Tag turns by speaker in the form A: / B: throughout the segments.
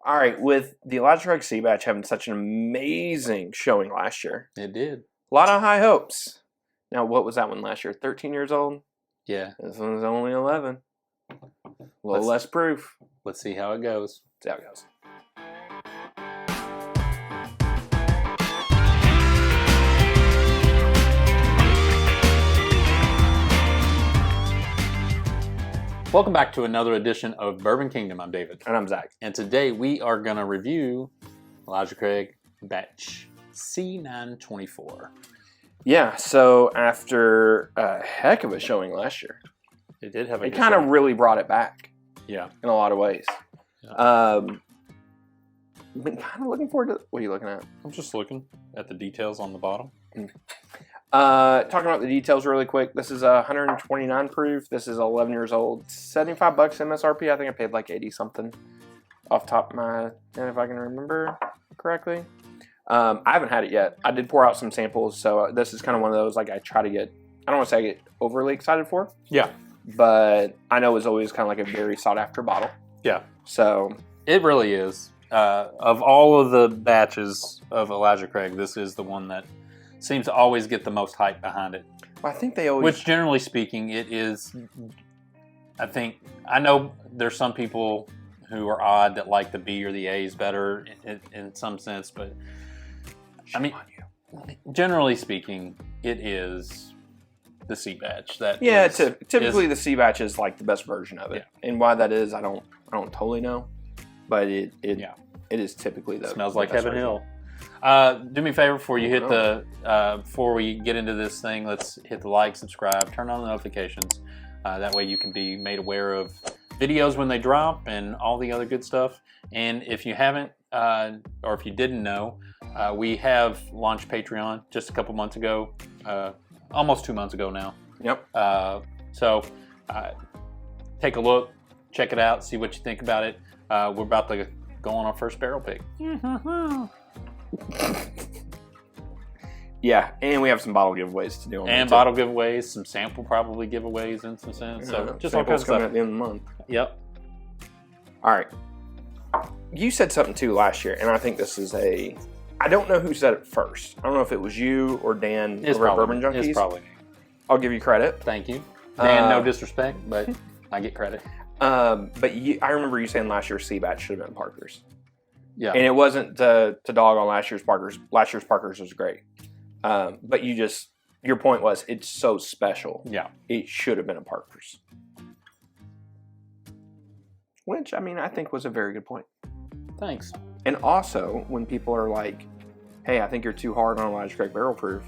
A: All right, with the Elijah Craig Sea Batch having such an amazing showing last year.
B: It did.
A: A lot of high hopes. Now, what was that one last year? 13 years old?
B: Yeah.
A: This one's only 11. A little less proof.
B: Let's see how it goes.
A: See how it goes.
B: Welcome back to another edition of Bourbon Kingdom. I'm David.
A: And I'm Zach.
B: And today we are going to review Elijah Craig Batch C924.
A: Yeah, so after a heck of a showing last year,
B: It did have a
A: it
B: good
A: kind of
B: showing.
A: really brought it back
B: Yeah.
A: in a lot of ways.
B: Yeah.
A: Been kind of looking forward to. What are you looking at?
B: I'm just looking at the details on the bottom.
A: Talking about the details really quick. This is 129 proof. This is 11 years old. $75 MSRP. I think I paid like 80 something off the top of my head, if I can remember correctly. I haven't had it yet. I did pour out some samples, so this is kind of one of those like I try to get. I don't want to say I get overly excited for.
B: Yeah.
A: But I know it's always kind of like a very sought after bottle.
B: Yeah.
A: So
B: It really is. Of all of the batches of Elijah Craig, this is the one that seems to always get the most hype behind it.
A: I think they always.
B: Which, generally speaking, it is. I know there's some people who are odd that like the B or the A's better in some sense, but I mean, generally speaking, it is the C batch that.
A: Yeah, typically the C batch is like the best version of it,
B: Yeah.
A: and why that is, I don't totally know, but it is typically the.
B: Smells like
A: best
B: Heaven
A: version.
B: Hill. Do me a favor before you hit before we get into this thing, let's hit the like, subscribe, turn on the notifications. That way you can be made aware of videos when they drop and all the other good stuff. And if you haven't, or if you didn't know, we have launched Patreon just a couple months ago, almost 2 months ago now.
A: Yep.
B: So take a look, check it out, see what you think about it. We're about to go on our first barrel pick.
A: Yeah, and we have some bottle giveaways to do.
B: And bottle giveaways, some sample probably giveaways in some sense. So just all kinds of
A: coming
B: stuff.
A: at the end of the month.
B: Yep.
A: All right. You said something too last year, and I think this is a. I don't know who said it first. I don't know if it was you or Dan over at Bourbon Junkies.
B: It's probably me.
A: I'll give you credit.
B: Thank you. Dan, no disrespect, but I get credit.
A: But I remember you saying last year's C batch should have been Parker's.
B: Yeah.
A: And it wasn't to dog on last year's Parker's. Last year's Parker's was great. But your point was it's so special.
B: Yeah.
A: It should have been a Parker's. Which, I mean, I think was a very good point.
B: Thanks.
A: And also, when people are like, hey, I think you're too hard on Elijah Craig Barrel Proof,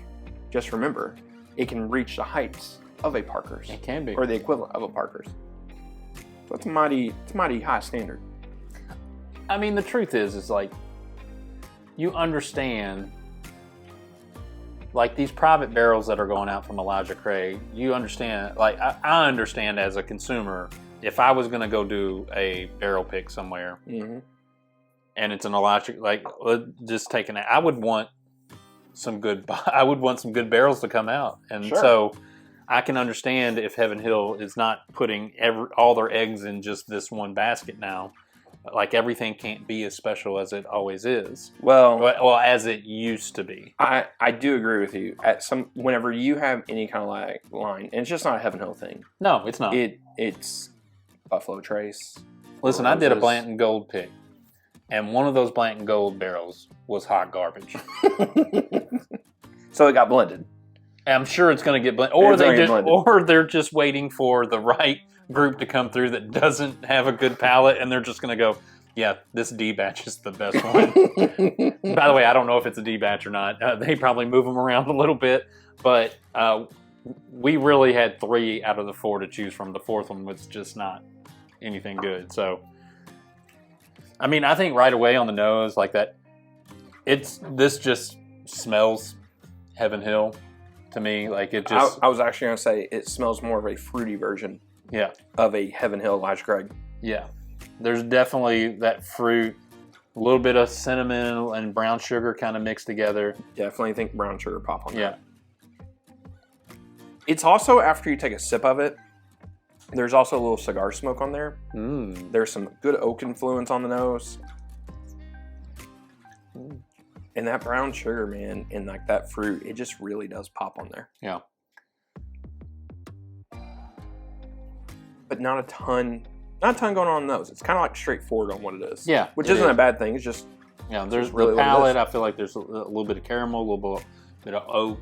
A: just remember, it can reach the heights of a Parker's.
B: It can be.
A: Or the equivalent of a Parker's. So it's a mighty high standard.
B: I mean, the truth is like, you understand, like these private barrels that are going out from Elijah Craig, you understand, like I understand as a consumer, if I was going to go do a barrel pick somewhere, and it's an Elijah, like just taking it, I would want some good barrels to come out, and
A: Sure.
B: So I can understand if Heaven Hill is not putting all their eggs in just this one basket now. Like everything can't be as special as it always is. Well, as it used to be.
A: I do agree with you. Whenever you have any kind of like line, and it's just not a Heaven Hill thing.
B: No, it's not.
A: It's Buffalo Trace.
B: Listen, I did a Blanton Gold pick, and one of those Blanton Gold barrels was hot garbage.
A: So it got blended.
B: I'm sure it's going to get blended, or they're just waiting for the right group to come through that doesn't have a good palate, and they're just going to go, yeah, this D batch is the best one. By the way, I don't know if it's a D batch or not. They probably move them around a little bit, but we really had 3 out of the 4 to choose from. The 4th one was just not anything good. So, I mean, I think right away on the nose, like that, this just smells Heaven Hill to me. Like it just.
A: I was actually going to say it smells more of a fruity version.
B: Yeah.
A: Of a Heaven Hill Elijah Craig.
B: Yeah. There's definitely that fruit, a little bit of cinnamon and brown sugar kind of mixed together.
A: Definitely think brown sugar pop on that.
B: Yeah.
A: It's also, after you take a sip of it, there's also a little cigar smoke on there.
B: Mm.
A: There's some good oak influence on the nose. And that brown sugar, man, and like that fruit, it just really does pop on there.
B: Yeah.
A: But not a ton going on in those. It's kind of like straightforward on what it is.
B: Yeah.
A: Which isn't a bad thing. It's just
B: there's
A: really
B: the palate. I feel like there's a little bit of caramel, a little bit of oak.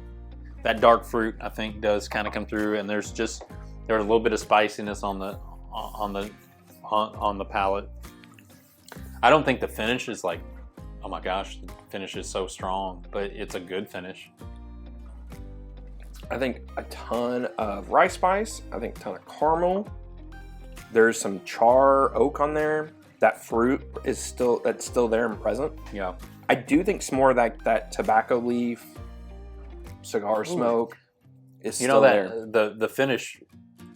B: That dark fruit, I think, does kind of come through, and there's a little bit of spiciness on the palate. I don't think the finish is like, oh my gosh, the finish is so strong, but it's a good finish.
A: I think a ton of rice spice. I think a ton of caramel. There's some char oak on there. That fruit is still there and present.
B: Yeah.
A: I do think some more of that tobacco leaf, cigar smoke is still there.
B: The finish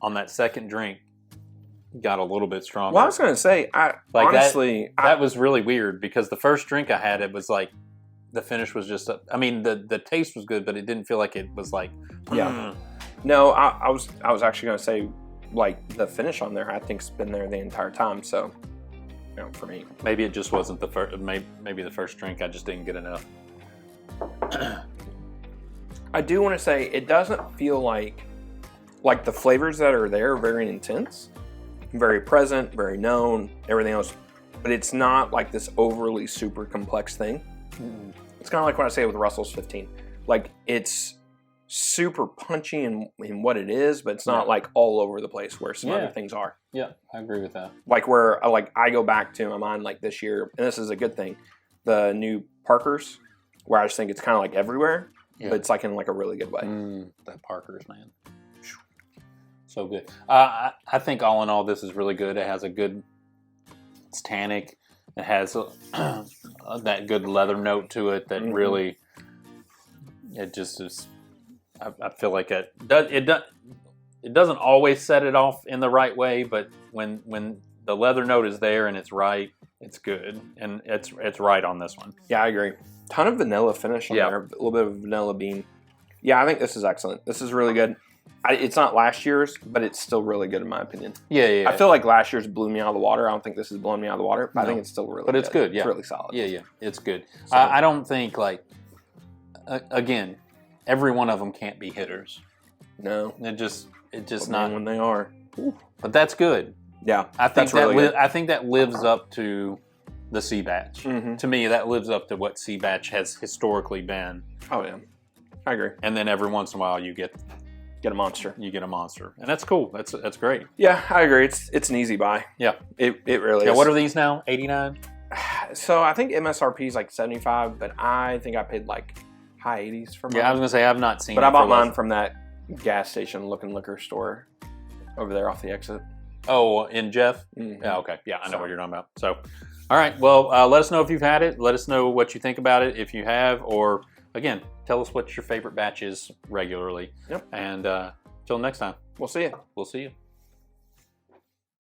B: on that second drink got a little bit stronger.
A: Well, I was gonna say, honestly,
B: that was really weird because the first drink I had, it was like the finish was just. I mean, the taste was good, but it didn't feel like it was like.
A: Yeah. No, I was actually gonna say, like the finish on there, I think's been there the entire time. So, for me,
B: maybe it just wasn't the first. Maybe the first drink I just didn't get enough.
A: I do want to say it doesn't feel like the flavors that are there are very intense, very present, very known, everything else, but it's not like this overly super complex thing.
B: Mm-hmm.
A: It's kind of like what I say with Russell's 15. Like it's super punchy in what it is, but it's not like all over the place where some other things are.
B: Yeah, I agree with that.
A: Like where I go back to my mind like this year, and this is a good thing, the new Parkers, where I just think it's kind of like everywhere. Yeah. But it's like in like a really good way.
B: That Parker's, man. So good. I think all in all, this is really good. It has it's tannic. It has that good leather note to it that really, it just is, I feel like it doesn't always set it off in the right way, but when the leather note is there and it's right, it's good. And it's right on this one.
A: Yeah, I agree. Ton of vanilla finish on there, a little bit of vanilla bean. Yeah, I think this is excellent. This is really good. It's not last year's, but it's still really good in my opinion.
B: Yeah.
A: I feel like last year's blew me out of the water. I don't think this is blowing me out of the water, but I think it's still really good.
B: But it's good, yeah.
A: It's really solid.
B: Yeah, it's good. So, I don't think, again, every one of them can't be hitters.
A: No.
B: It just not.
A: When they are.
B: But that's good.
A: Yeah,
B: I think I think that lives up to the C batch. Mm-hmm. To me, that lives up to what C batch has historically been.
A: Oh yeah, I agree.
B: And then every once in a while, you get
A: a monster.
B: You get a monster, and that's cool. That's great.
A: Yeah, I agree. It's an easy buy.
B: Yeah,
A: it really is.
B: Yeah, what are these now? 89.
A: So I think MSRP is like 75, but I think I paid like high 80s for mine.
B: Yeah, I was gonna say I've not seen.
A: But I bought mine from that gas station looking liquor store over there off the exit.
B: Oh, in Jeff?
A: Mm-hmm.
B: Yeah, okay. Yeah, I know what you're talking about. So, all right. Well, let us know if you've had it. Let us know what you think about it if you have. Or, again, tell us what your favorite batch is regularly.
A: Yep.
B: And until next time.
A: We'll see you.
B: We'll see you.